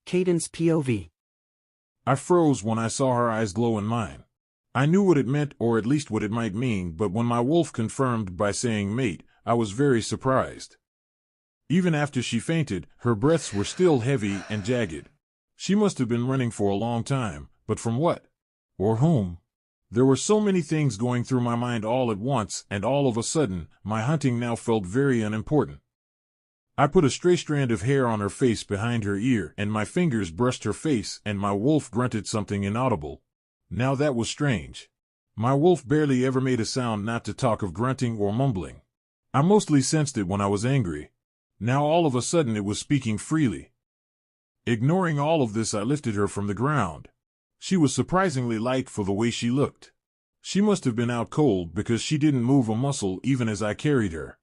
Cadence POV. I froze when I saw her eyes glow in mine. I knew what it meant, or at least what it might mean, but when my wolf confirmed by saying mate, I was very surprised. Even after she fainted, her breaths were still heavy and jagged. She must have been running for a long time, but from what? Or whom? There were so many things going through my mind all at once, and all of a sudden, my hunting now felt very unimportant. I put a stray strand of hair on her face behind her ear, and my fingers brushed her face, and my wolf grunted something inaudible. Now that was strange. My wolf barely ever made a sound, not to talk of grunting or mumbling. I mostly sensed it when I was angry. Now all of a sudden it was speaking freely. Ignoring all of this, I lifted her from the ground. She was surprisingly light for the way she looked. She must have been out cold because she didn't move a muscle even as I carried her.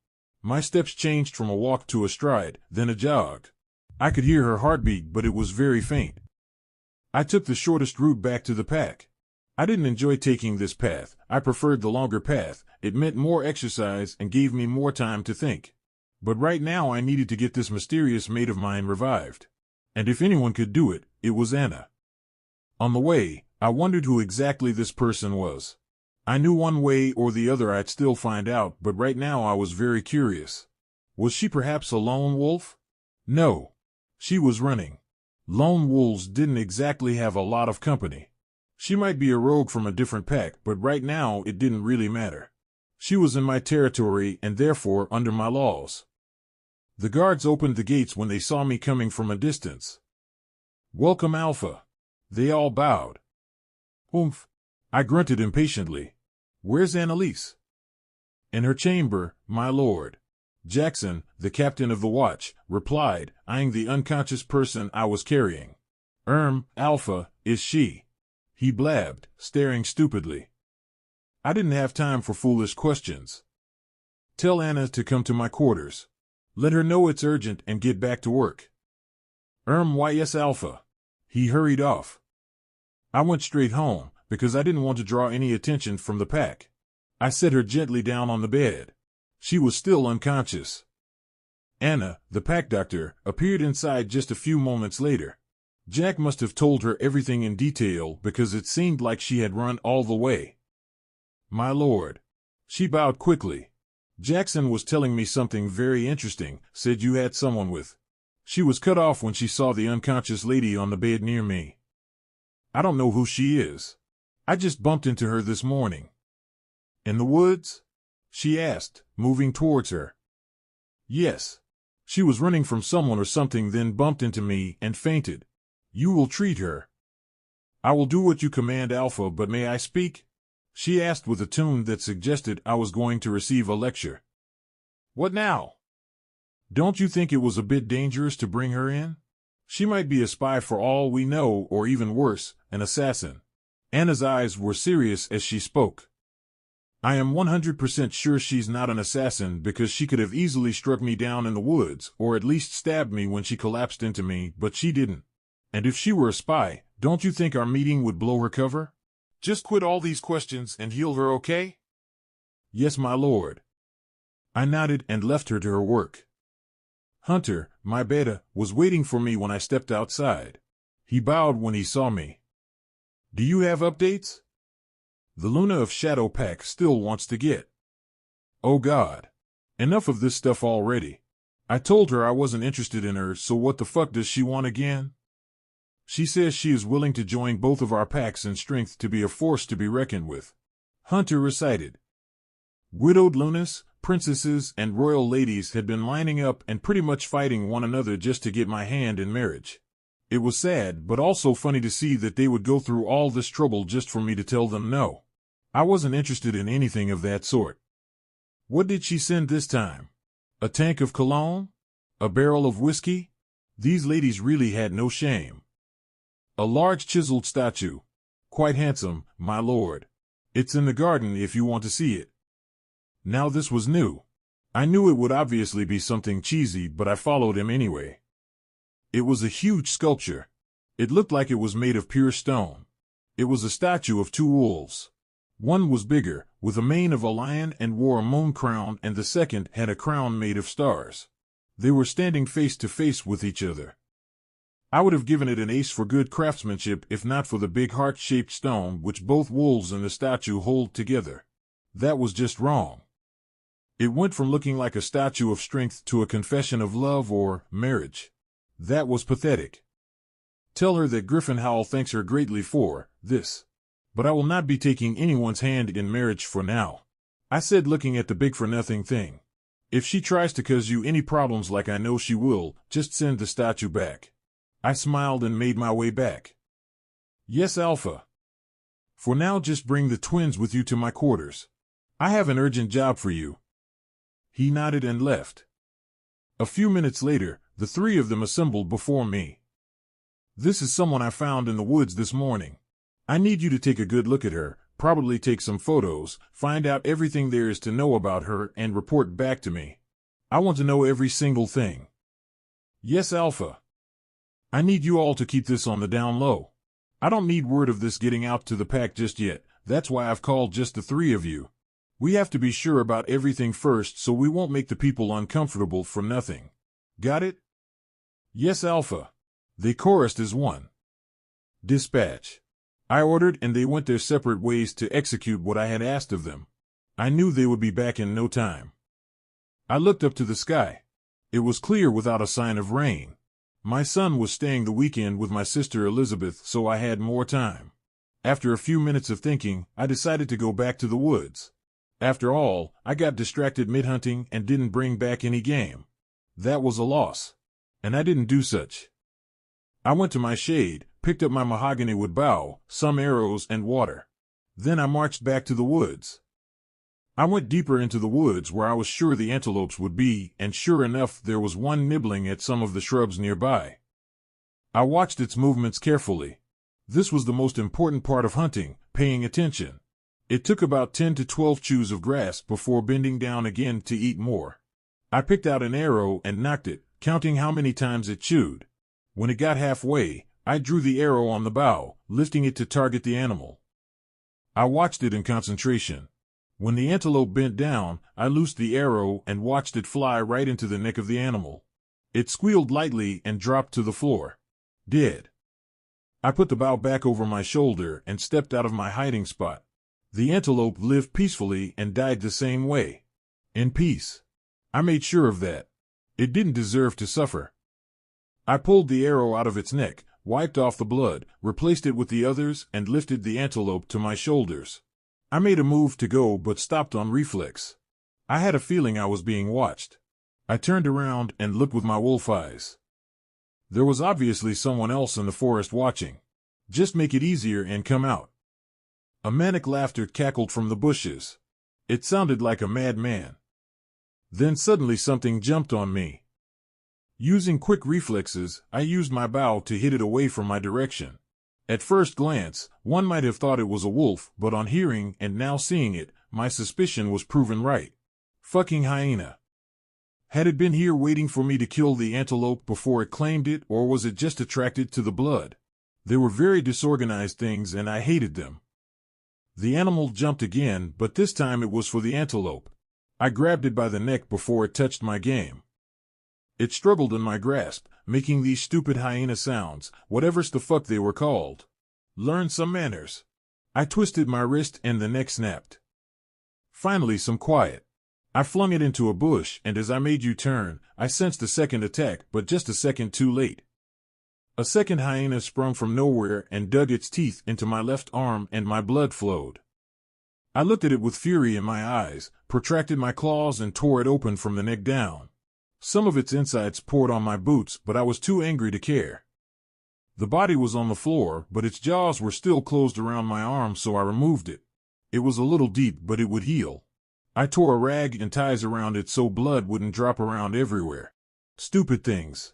My steps changed from a walk to a stride, then a jog. I could hear her heartbeat, but it was very faint. I took the shortest route back to the pack. I didn't enjoy taking this path. I preferred the longer path. It meant more exercise and gave me more time to think. But right now I needed to get this mysterious mate of mine revived. And if anyone could do it, it was Anna. On the way, I wondered who exactly this person was. I knew one way or the other I'd still find out, but right now I was very curious. Was she perhaps a lone wolf? No. She was running. Lone wolves didn't exactly have a lot of company. She might be a rogue from a different pack, but right now it didn't really matter. She was in my territory and therefore under my laws. The guards opened the gates when they saw me coming from a distance. "Welcome, Alpha." They all bowed. "Oomph," I grunted impatiently. "Where's Annalise?" "In her chamber, my lord." Jackson, the captain of the watch, replied, eyeing the unconscious person I was carrying. Alpha, is she?" he blabbed, staring stupidly. I didn't have time for foolish questions. "Tell Anna to come to my quarters. Let her know it's urgent and get back to work." Why yes, Alpha." He hurried off. I went straight home, because I didn't want to draw any attention from the pack. I set her gently down on the bed. She was still unconscious. Anna, the pack doctor, appeared inside just a few moments later. Jack must have told her everything in detail because it seemed like she had run all the way. "My lord." She bowed quickly. "Jackson was telling me something very interesting, said you had someone with." She was cut off when she saw the unconscious lady on the bed near me. "I don't know who she is. I just bumped into her this morning." "In the woods?" she asked, moving towards her. "Yes. She was running from someone or something, then bumped into me and fainted. You will treat her." "I will do what you command, Alpha, but may I speak?" she asked with a tone that suggested I was going to receive a lecture. "What now?" "Don't you think it was a bit dangerous to bring her in? She might be a spy for all we know, or even worse, an assassin." Anna's eyes were serious as she spoke. "I am 100% sure she's not an assassin because she could have easily struck me down in the woods, or at least stabbed me when she collapsed into me, but she didn't. And if she were a spy, don't you think our meeting would blow her cover? Just quit all these questions and heal her, okay?" "Yes, my lord." I nodded and left her to her work. Hunter, my beta, was waiting for me when I stepped outside. He bowed when he saw me. "Do you have updates?" "The Luna of Shadow Pack still wants to get." "Oh God. Enough of this stuff already. I told her I wasn't interested in her, so what the fuck does she want again?" "She says she is willing to join both of our packs in strength to be a force to be reckoned with." Hunter recited. Widowed Lunas, princesses, and royal ladies had been lining up and pretty much fighting one another just to get my hand in marriage. It was sad, but also funny to see that they would go through all this trouble just for me to tell them no. I wasn't interested in anything of that sort. What did she send this time? A tank of cologne? A barrel of whiskey? These ladies really had no shame. A large chiseled statue. Quite handsome, my lord. It's in the garden if you want to see it. Now this was new. I knew it would obviously be something cheesy, but I followed him anyway. It was a huge sculpture. It looked like it was made of pure stone. It was a statue of two wolves. One was bigger, with a mane of a lion and wore a moon crown, and the second had a crown made of stars. They were standing face to face with each other. I would have given it an ace for good craftsmanship if not for the big heart-shaped stone which both wolves and the statue hold together. That was just wrong. It went from looking like a statue of strength to a confession of love or marriage. That was pathetic. Tell her that Griffin Howell thanks her greatly for this. But I will not be taking anyone's hand in marriage for now, I said, looking at the big-for-nothing thing. If she tries to cause you any problems like I know she will, just send the statue back. I smiled and made my way back. Yes, Alpha. For now, just bring the twins with you to my quarters. I have an urgent job for you. He nodded and left. A few minutes later, the three of them assembled before me. This is someone I found in the woods this morning. I need you to take a good look at her, probably take some photos, find out everything there is to know about her, and report back to me. I want to know every single thing. Yes, Alpha. I need you all to keep this on the down low. I don't need word of this getting out to the pack just yet. That's why I've called just the three of you. We have to be sure about everything first so we won't make the people uncomfortable for nothing. Got it? Yes, Alpha. They chorused as one. Dispatch. I ordered, and they went their separate ways to execute what I had asked of them. I knew they would be back in no time. I looked up to the sky. It was clear without a sign of rain. My son was staying the weekend with my sister Elizabeth, so I had more time. After a few minutes of thinking, I decided to go back to the woods. After all, I got distracted mid-hunting and didn't bring back any game. That was a loss. And I didn't do such. I went to my shade, picked up my mahogany wood bow, some arrows, and water. Then I marched back to the woods. I went deeper into the woods where I was sure the antelopes would be, and sure enough there was one nibbling at some of the shrubs nearby. I watched its movements carefully. This was the most important part of hunting, paying attention. It took about 10 to 12 chews of grass before bending down again to eat more. I picked out an arrow and knocked it, counting how many times it chewed. When it got halfway, I drew the arrow on the bow, lifting it to target the animal. I watched it in concentration. When the antelope bent down, I loosed the arrow and watched it fly right into the neck of the animal. It squealed lightly and dropped to the floor. Dead. I put the bow back over my shoulder and stepped out of my hiding spot. The antelope lived peacefully and died the same way. In peace. I made sure of that. It didn't deserve to suffer. I pulled the arrow out of its neck, wiped off the blood, replaced it with the others, and lifted the antelope to my shoulders. I made a move to go but stopped on reflex. I had a feeling I was being watched. I turned around and looked with my wolf eyes. There was obviously someone else in the forest watching. Just make it easier and come out. A manic laughter cackled from the bushes. It sounded like a madman. Then suddenly something jumped on me. Using quick reflexes, I used my bow to hit it away from my direction. At first glance, one might have thought it was a wolf, but on hearing and now seeing it, my suspicion was proven right. Fucking hyena. Had it been here waiting for me to kill the antelope before it claimed it, or was it just attracted to the blood? They were very disorganized things and I hated them. The animal jumped again, but this time it was for the antelope. I grabbed it by the neck before it touched my game. It struggled in my grasp, making these stupid hyena sounds, whatever's the fuck they were called. Learn some manners. I twisted my wrist and the neck snapped. Finally some quiet. I flung it into a bush, and as I made you turn, I sensed a second attack, but just a second too late. A second hyena sprung from nowhere and dug its teeth into my left arm, and my blood flowed. I looked at it with fury in my eyes, protracted my claws and tore it open from the neck down. Some of its insides poured on my boots, but I was too angry to care. The body was on the floor, but its jaws were still closed around my arm, so I removed it. It was a little deep, but it would heal. I tore a rag and ties around it so blood wouldn't drop around everywhere. Stupid things.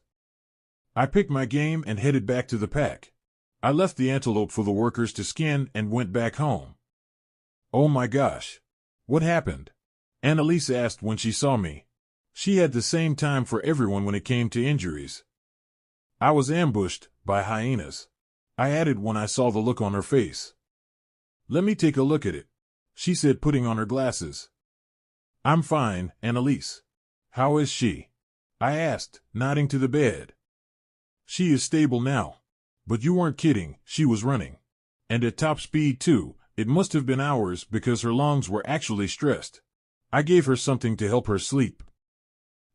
I picked my game and headed back to the pack. I left the antelope for the workers to skin and went back home. Oh my gosh. What happened? Annalise asked when she saw me. She had the same time for everyone when it came to injuries. I was ambushed by hyenas. I added when I saw the look on her face. Let me take a look at it, she said, putting on her glasses. I'm fine, Annalise. How is she? I asked, nodding to the bed. She is stable now. But you weren't kidding, she was running. And at top speed too. It must have been hours because her lungs were actually stressed. I gave her something to help her sleep.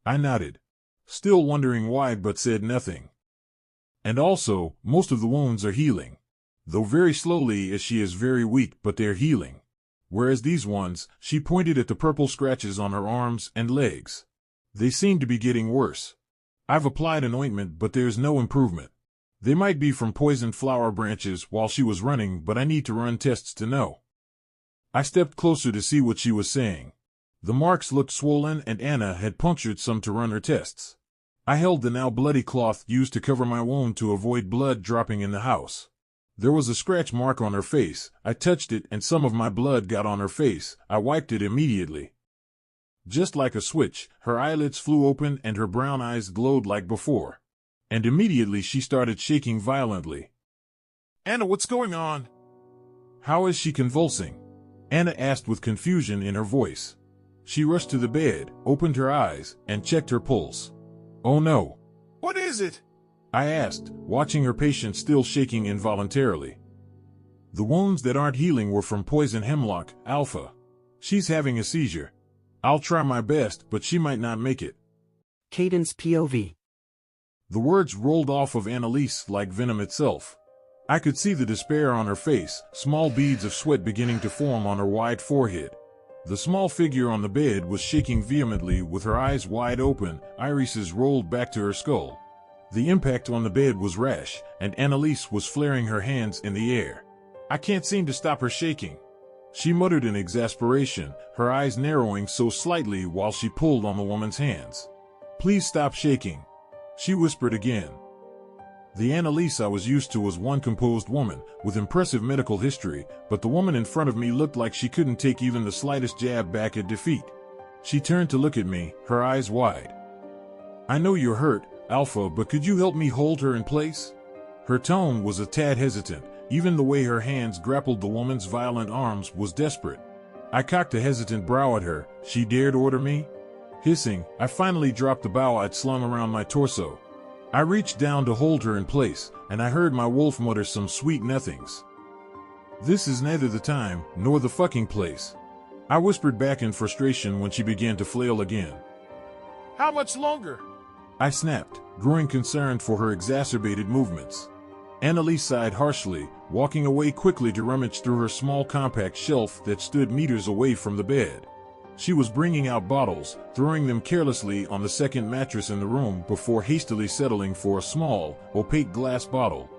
I nodded, still wondering why, but said nothing. And also, most of the wounds are healing. Though very slowly, as she is very weak, but they're healing. Whereas these ones, she pointed at the purple scratches on her arms and legs. They seem to be getting worse. I've applied an ointment, but there's no improvement. They might be from poisoned flower branches while she was running, but I need to run tests to know. I stepped closer to see what she was saying. The marks looked swollen, and Anna had punctured some to run her tests. I held the now bloody cloth used to cover my wound to avoid blood dropping in the house. There was a scratch mark on her face. I touched it, and some of my blood got on her face. I wiped it immediately. Just like a switch, her eyelids flew open and her brown eyes glowed like before. And immediately she started shaking violently. Anna, what's going on? How is she convulsing? Anna asked with confusion in her voice. She rushed to the bed, opened her eyes, and checked her pulse. Oh no. What is it? I asked, watching her patient still shaking involuntarily. The wounds that aren't healing were from poison hemlock, alpha. She's having a seizure. I'll try my best, but she might not make it. Cadence POV. The words rolled off of Annalise like venom itself. I could see the despair on her face, small beads of sweat beginning to form on her wide forehead. The small figure on the bed was shaking vehemently with her eyes wide open, irises rolled back to her skull. The impact on the bed was rash, and Annalise was flaring her hands in the air. I can't seem to stop her shaking. She muttered in exasperation, her eyes narrowing so slightly while she pulled on the woman's hands. Please stop shaking, she whispered again. The Annalise I was used to was one composed woman, with impressive medical history, but the woman in front of me looked like she couldn't take even the slightest jab back at defeat. She turned to look at me, her eyes wide. I know you're hurt, Alpha, but could you help me hold her in place? Her tone was a tad hesitant. Even the way her hands grappled the woman's violent arms was desperate. I cocked a hesitant brow at her. She dared order me? Hissing, I finally dropped the bow I'd slung around my torso. I reached down to hold her in place, and I heard my wolf mutter some sweet nothings. This is neither the time, nor the fucking place, I whispered back in frustration when she began to flail again. How much longer? I snapped, growing concerned for her exacerbated movements. Annalise sighed harshly, walking away quickly to rummage through her small compact shelf that stood meters away from the bed. She was bringing out bottles, throwing them carelessly on the second mattress in the room before hastily settling for a small, opaque glass bottle.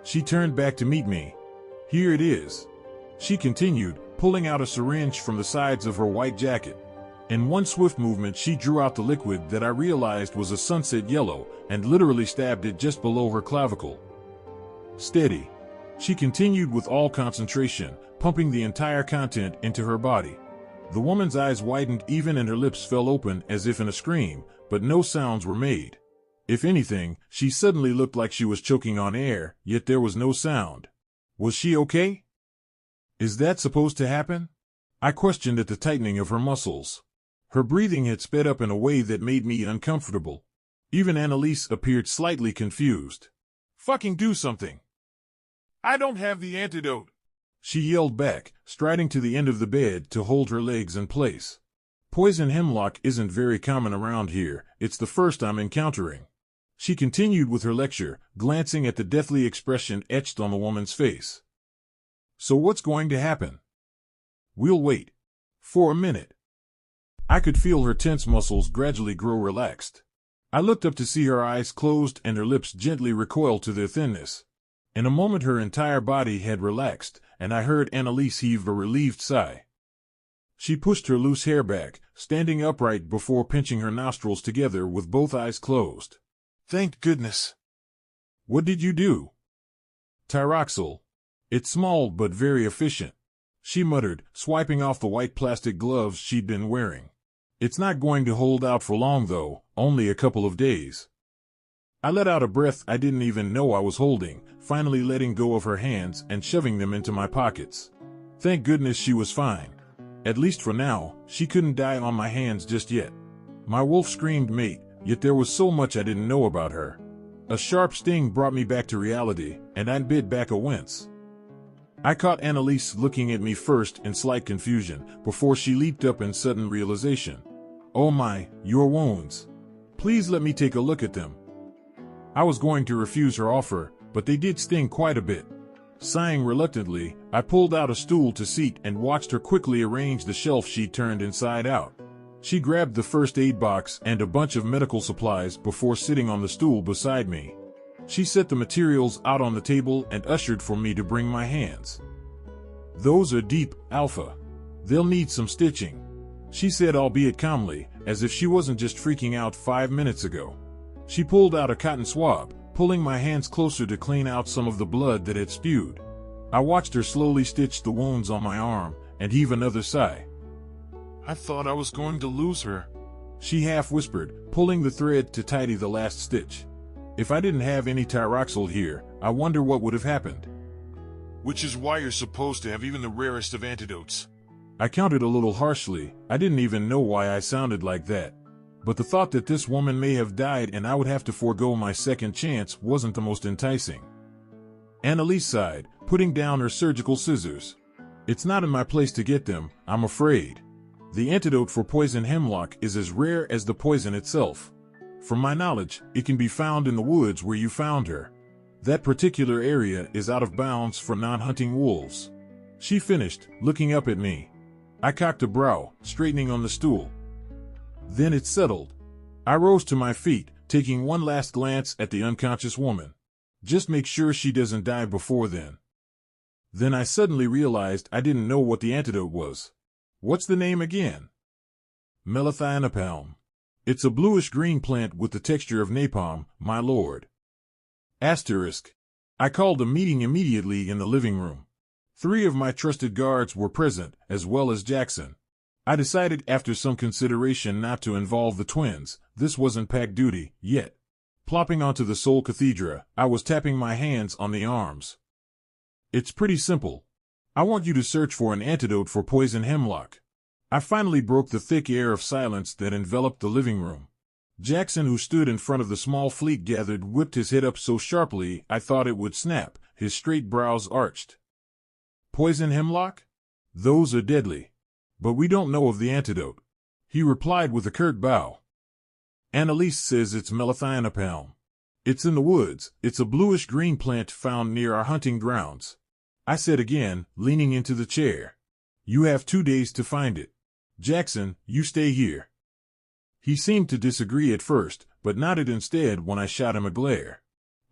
She turned back to meet me. Here it is, she continued, pulling out a syringe from the sides of her white jacket. In one swift movement she drew out the liquid that I realized was a sunset yellow, and literally stabbed it just below her clavicle. Steady, she continued with all concentration, pumping the entire content into her body. The woman's eyes widened even and her lips fell open as if in a scream, but no sounds were made. If anything, she suddenly looked like she was choking on air, yet there was no sound. Was she okay? Is that supposed to happen? I questioned at the tightening of her muscles. Her breathing had sped up in a way that made me uncomfortable. Even Annalise appeared slightly confused. Fucking do something. I don't have the antidote, she yelled back, striding to the end of the bed to hold her legs in place. Poison hemlock isn't very common around here, it's the first I'm encountering. She continued with her lecture, glancing at the deathly expression etched on the woman's face. So what's going to happen? We'll wait. For a minute. I could feel her tense muscles gradually grow relaxed. I looked up to see her eyes closed and her lips gently recoil to their thinness. In a moment her entire body had relaxed, and I heard Annalise heave a relieved sigh. She pushed her loose hair back, standing upright before pinching her nostrils together with both eyes closed. Thank goodness. What did you do? Tyroxyl. It's small but very efficient, she muttered, swiping off the white plastic gloves she'd been wearing. It's not going to hold out for long though, only a couple of days. I let out a breath I didn't even know I was holding, finally letting go of her hands and shoving them into my pockets. Thank goodness she was fine. At least for now, she couldn't die on my hands just yet. My wolf screamed mate, yet there was so much I didn't know about her. A sharp sting brought me back to reality, and I bit back a wince. I caught Annalise looking at me first in slight confusion, before she leaped up in sudden realization. "Oh my, your wounds. Please let me take a look at them." I was going to refuse her offer, but they did sting quite a bit. Sighing reluctantly, I pulled out a stool to seat and watched her quickly arrange the shelf she'd turned inside out. She grabbed the first aid box and a bunch of medical supplies before sitting on the stool beside me. She set the materials out on the table and ushered for me to bring my hands. "Those are deep, Alpha. They'll need some stitching," she said, albeit calmly, as if she wasn't just freaking out 5 minutes ago. She pulled out a cotton swab, pulling my hands closer to clean out some of the blood that had spewed. I watched her slowly stitch the wounds on my arm and heave another sigh. I thought I was going to lose her, she half whispered, pulling the thread to tidy the last stitch. "If I didn't have any Tyroxyl here, I wonder what would have happened." which is why you're supposed to have even the rarest of antidotes. I counted a little harshly. I didn't even know why I sounded like that. But the thought that this woman may have died and I would have to forego my second chance wasn't the most enticing. Annalise sighed, putting down her surgical scissors. "It's not in my place to get them, I'm afraid. The antidote for poison hemlock is as rare as the poison itself. From my knowledge, it can be found in the woods where you found her. That particular area is out of bounds for non-hunting wolves." She finished, looking up at me. I cocked a brow, straightening on the stool. Then it settled. I rose to my feet, taking one last glance at the unconscious woman. Just make sure she doesn't die before then. Then I suddenly realized I didn't know what the antidote was. "What's the name again?" "Melathianapalm. It's a bluish-green plant with the texture of napalm, my lord." Asterisk. I called a meeting immediately in the living room. 3 of my trusted guards were present, as well as Jackson. I decided after some consideration not to involve the twins. This wasn't pack duty, yet. Plopping onto the Sol Cathedra, I was tapping my hands on the arms. "It's pretty simple. I want you to search for an antidote for poison hemlock." I finally broke the thick air of silence that enveloped the living room. Jackson, who stood in front of the small fleet gathered, whipped his head up so sharply I thought it would snap, his straight brows arched. "Poison hemlock? Those are deadly. But we don't know of the antidote," he replied with a curt bow. "Annalise says it's melathianapalm. It's in the woods. It's a bluish-green plant found near our hunting grounds," I said again, leaning into the chair. "You have 2 days to find it. Jackson, you stay here." He seemed to disagree at first, but nodded instead when I shot him a glare.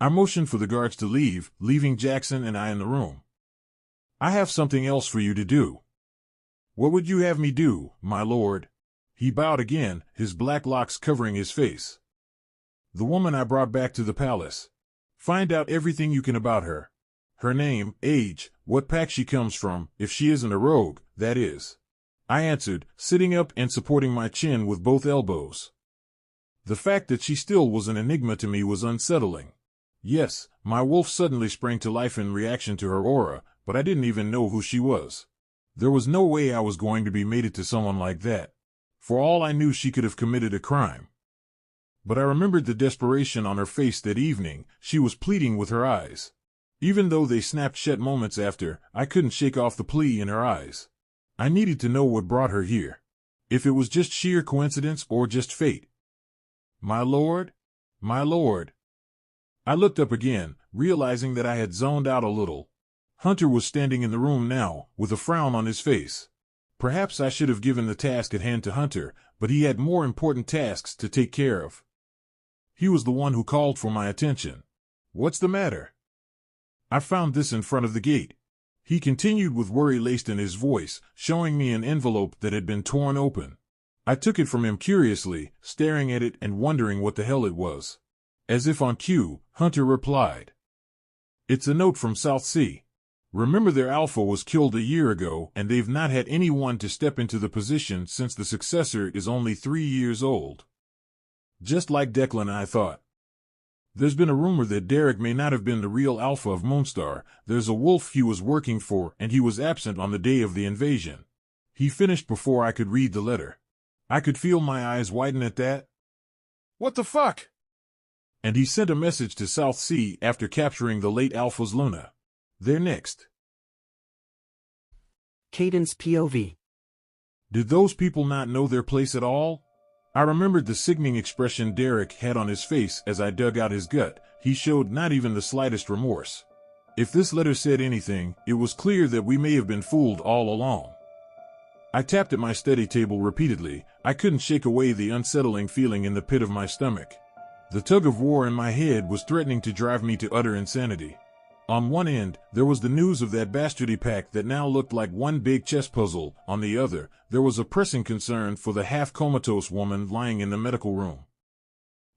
I motioned for the guards to leave, leaving Jackson and I in the room. "I have something else for you to do." "What would you have me do, my lord?" He bowed again, his black locks covering his face. "The woman I brought back to the palace. Find out everything you can about her. Her name, age, what pack she comes from, if she isn't a rogue, that is," I answered, sitting up and supporting my chin with both elbows. The fact that she still was an enigma to me was unsettling. Yes, my wolf suddenly sprang to life in reaction to her aura, but I didn't even know who she was. There was no way I was going to be mated to someone like that. For all I knew, she could have committed a crime. But I remembered the desperation on her face that evening. She was pleading with her eyes. Even though they snapped shut moments after, I couldn't shake off the plea in her eyes. I needed to know what brought her here. If it was just sheer coincidence or just fate. "My lord? My lord." I looked up again, realizing that I had zoned out a little. Hunter was standing in the room now, with a frown on his face. Perhaps I should have given the task at hand to Hunter, but he had more important tasks to take care of. He was the one who called for my attention. "What's the matter?" "I found this in front of the gate," he continued with worry laced in his voice, showing me an envelope that had been torn open. I took it from him curiously, staring at it and wondering what the hell it was. As if on cue, Hunter replied, "It's a note from South Sea. Remember, their alpha was killed a year ago, and they've not had anyone to step into the position since the successor is only 3 years old." Just like Declan, I thought. There's been a rumor that Derek may not have been the real alpha of Moonstar. There's a wolf he was working for, and he was absent on the day of the invasion. He finished before I could read the letter. I could feel my eyes widen at that. What the fuck? And he sent a message to South Sea after capturing the late Alpha's Luna. They're next. Cadence POV. Did those people not know their place at all? I remembered the sickening expression Derek had on his face as I dug out his gut. He showed not even the slightest remorse. If this letter said anything, it was clear that we may have been fooled all along. I tapped at my study table repeatedly. I couldn't shake away the unsettling feeling in the pit of my stomach. The tug of war in my head was threatening to drive me to utter insanity. On one end, there was the news of that bastardy pack that now looked like one big chess puzzle. On the other, there was a pressing concern for the half-comatose woman lying in the medical room.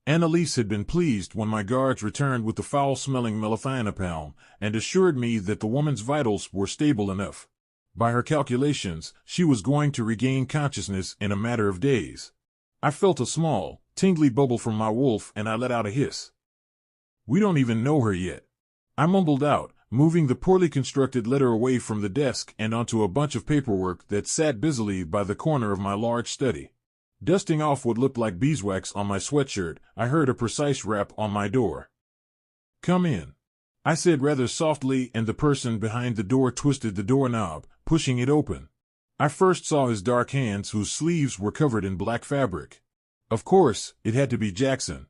Annalise had been pleased when my guards returned with the foul-smelling melathianapalm and assured me that the woman's vitals were stable enough. By her calculations, she was going to regain consciousness in a matter of days. I felt a small, tingly bubble from my wolf and I let out a hiss. We don't even know her yet. I mumbled out, moving the poorly constructed letter away from the desk and onto a bunch of paperwork that sat busily by the corner of my large study. Dusting off what looked like beeswax on my sweatshirt, I heard a precise rap on my door. "Come in," I said rather softly, and the person behind the door twisted the doorknob, pushing it open. I first saw his dark hands whose sleeves were covered in black fabric. Of course, it had to be Jackson.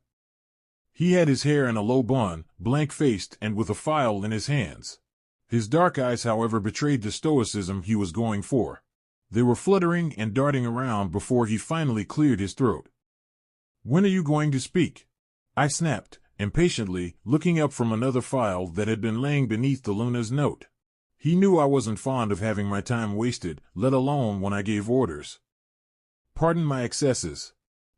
He had his hair in a low bun, blank-faced and with a file in his hands. His dark eyes, however, betrayed the stoicism he was going for. They were fluttering and darting around before he finally cleared his throat. "When are you going to speak?" I snapped, impatiently, looking up from another file that had been laying beneath the Luna's note. He knew I wasn't fond of having my time wasted, let alone when I gave orders. "Pardon my excesses."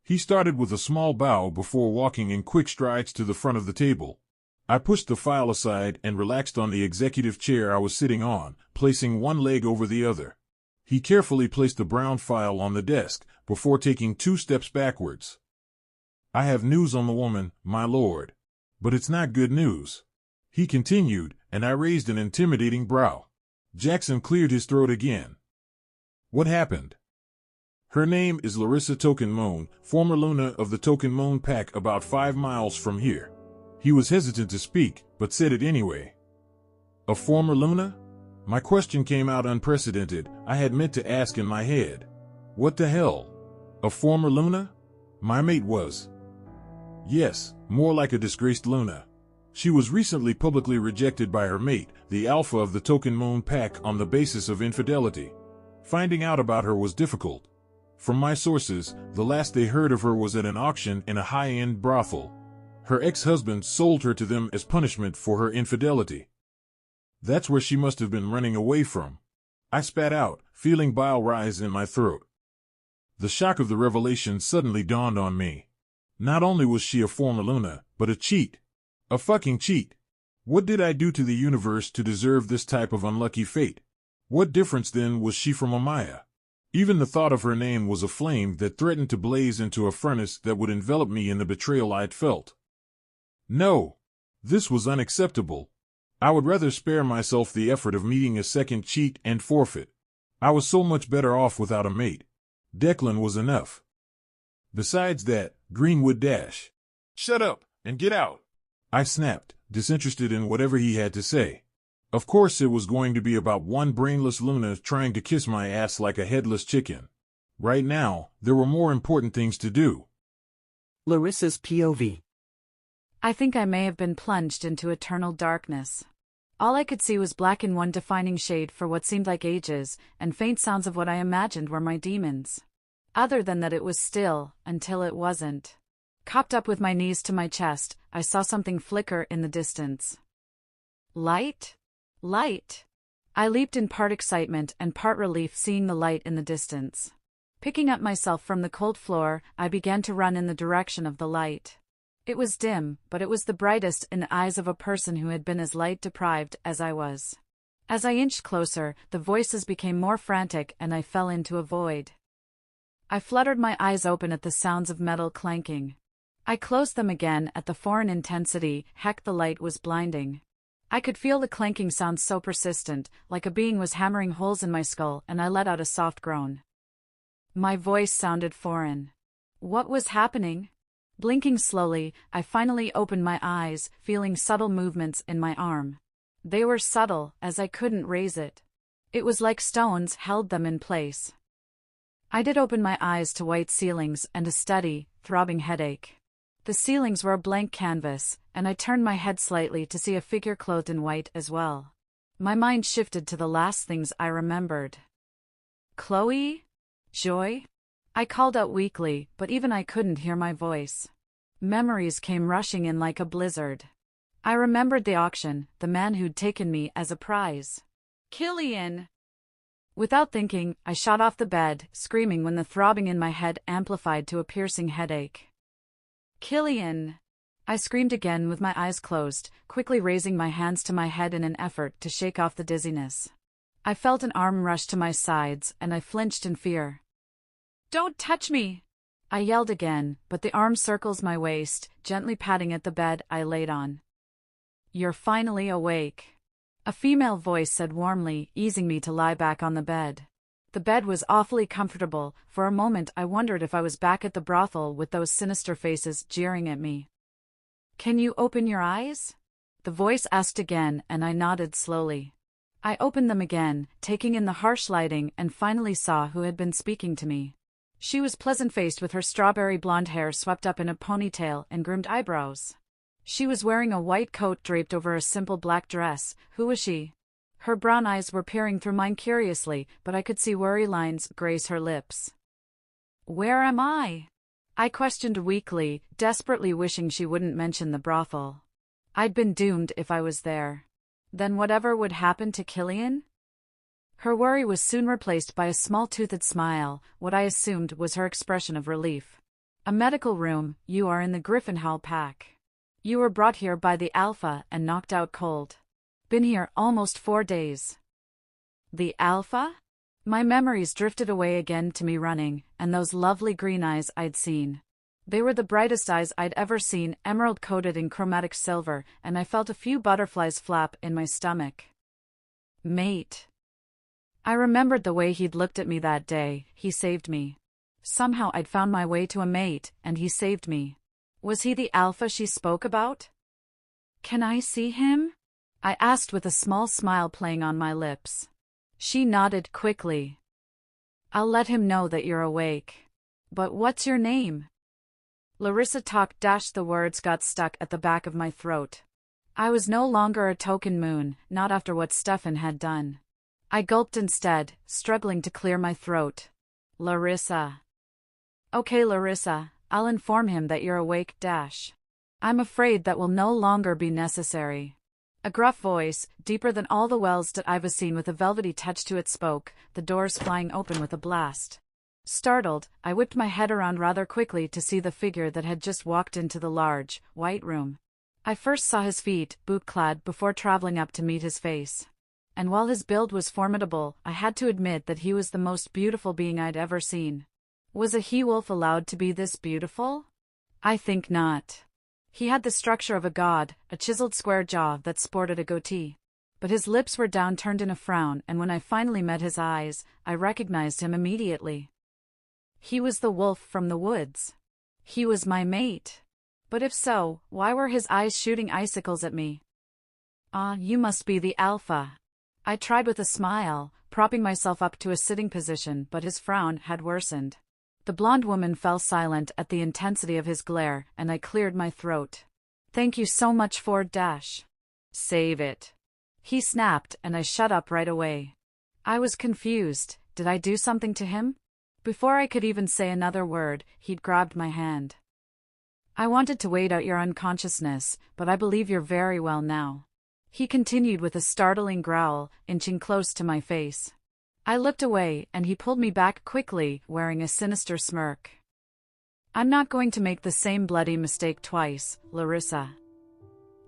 He started with a small bow before walking in quick strides to the front of the table. I pushed the file aside and relaxed on the executive chair I was sitting on, placing one leg over the other. He carefully placed the brown file on the desk before taking 2 steps backwards. "I have news on the woman, my lord. But it's not good news," he continued, and I raised an intimidating brow. Jackson cleared his throat again. "What happened?" "Her name is Larissa Token Moon, former Luna of the Token Moon pack about 5 miles from here." He was hesitant to speak, but said it anyway. "A former Luna?" My question came out unprecedented. I had meant to ask in my head. What the hell? A former Luna? My mate was. Yes, more like a disgraced Luna. She was recently publicly rejected by her mate, the Alpha of the Token Moon pack, on the basis of infidelity. Finding out about her was difficult. From my sources, the last they heard of her was at an auction in a high-end brothel. Her ex-husband sold her to them as punishment for her infidelity. That's where she must have been running away from. I spat out, feeling bile rise in my throat. The shock of the revelation suddenly dawned on me. Not only was she a former Luna, but a cheat. A fucking cheat. What did I do to the universe to deserve this type of unlucky fate? What difference then was she from Amaya? Even the thought of her name was a flame that threatened to blaze into a furnace that would envelop me in the betrayal I'd felt. No. This was unacceptable. I would rather spare myself the effort of meeting a second cheat and forfeit. I was so much better off without a mate. Declan was enough. Besides that, Greenwood Dash. Shut up and get out. I snapped, disinterested in whatever he had to say. Of course it was going to be about one brainless Luna trying to kiss my ass like a headless chicken. Right now, there were more important things to do. Larissa's POV. I think I may have been plunged into eternal darkness. All I could see was black in one defining shade for what seemed like ages, and faint sounds of what I imagined were my demons. Other than that, it was still, until it wasn't. Cocked up with my knees to my chest, I saw something flicker in the distance. Light? Light! I leaped in part excitement and part relief seeing the light in the distance. Picking up myself from the cold floor, I began to run in the direction of the light. It was dim, but it was the brightest in the eyes of a person who had been as light-deprived as I was. As I inched closer, the voices became more frantic and I fell into a void. I fluttered my eyes open at the sounds of metal clanking. I closed them again at the foreign intensity. Heck, the light was blinding. I could feel the clanking sound so persistent, like a being was hammering holes in my skull, and I let out a soft groan. My voice sounded foreign. What was happening? Blinking slowly, I finally opened my eyes, feeling subtle movements in my arm. They were subtle, as I couldn't raise it. It was like stones held them in place. I did open my eyes to white ceilings and a steady, throbbing headache. The ceilings were a blank canvas, and I turned my head slightly to see a figure clothed in white as well. My mind shifted to the last things I remembered. Chloe? Joy? I called out weakly, but even I couldn't hear my voice. Memories came rushing in like a blizzard. I remembered the auction, the man who'd taken me as a prize. Killian! Without thinking, I shot off the bed, screaming when the throbbing in my head amplified to a piercing headache. Killian! I screamed again with my eyes closed, quickly raising my hands to my head in an effort to shake off the dizziness. I felt an arm rush to my sides, and I flinched in fear. Don't touch me! I yelled again, but the arm circles my waist, gently patting at the bed I laid on. You're finally awake. A female voice said warmly, easing me to lie back on the bed. The bed was awfully comfortable. For a moment I wondered if I was back at the brothel with those sinister faces jeering at me. Can you open your eyes? The voice asked again, and I nodded slowly. I opened them again, taking in the harsh lighting, and finally saw who had been speaking to me. She was pleasant-faced with her strawberry blonde hair swept up in a ponytail and groomed eyebrows. She was wearing a white coat draped over a simple black dress. Who was she? Her brown eyes were peering through mine curiously, but I could see worry lines graze her lips. Where am I? I questioned weakly, desperately wishing she wouldn't mention the brothel. I'd been doomed if I was there. Then whatever would happen to Killian? Her worry was soon replaced by a small-toothed smile, what I assumed was her expression of relief. A medical room, you are in the Griffinhall pack. You were brought here by the Alpha and knocked out cold. Been here almost 4 days. The Alpha? My memories drifted away again to me running, and those lovely green eyes I'd seen. They were the brightest eyes I'd ever seen, emerald-coated in chromatic silver, and I felt a few butterflies flap in my stomach. Mate. I remembered the way he'd looked at me that day. He saved me. Somehow I'd found my way to a mate, and he saved me. Was he the Alpha she spoke about? Can I see him? I asked with a small smile playing on my lips. She nodded quickly. I'll let him know that you're awake. But what's your name? Larissa talked. The words got stuck at the back of my throat. I was no longer a token moon, not after what Stefan had done. I gulped instead, struggling to clear my throat. Larissa. Okay, Larissa, I'll inform him that you're awake. I'm afraid that will no longer be necessary. A gruff voice, deeper than all the wells that I've seen with a velvety touch to it spoke, the doors flying open with a blast. Startled, I whipped my head around rather quickly to see the figure that had just walked into the large, white room. I first saw his feet, boot-clad, before traveling up to meet his face. And while his build was formidable, I had to admit that he was the most beautiful being I'd ever seen. Was a he-wolf allowed to be this beautiful? I think not. He had the structure of a god, a chiseled square jaw that sported a goatee. But his lips were downturned in a frown, and when I finally met his eyes, I recognized him immediately. He was the wolf from the woods. He was my mate. But if so, why were his eyes shooting icicles at me? You must be the Alpha. I tried with a smile, propping myself up to a sitting position, but his frown had worsened. The blonde woman fell silent at the intensity of his glare, and I cleared my throat. Thank you so much for Save it. He snapped, and I shut up right away. I was confused. Did I do something to him? Before I could even say another word, he'd grabbed my hand. I wanted to wait out your unconsciousness, but I believe you're very well now. He continued with a startling growl, inching close to my face. I looked away, and he pulled me back quickly, wearing a sinister smirk. I'm not going to make the same bloody mistake twice, Larissa.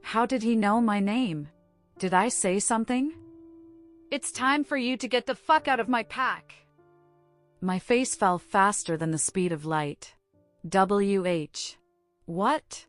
How did he know my name? Did I say something? It's time for you to get the fuck out of my pack. My face fell faster than the speed of light. WH. What?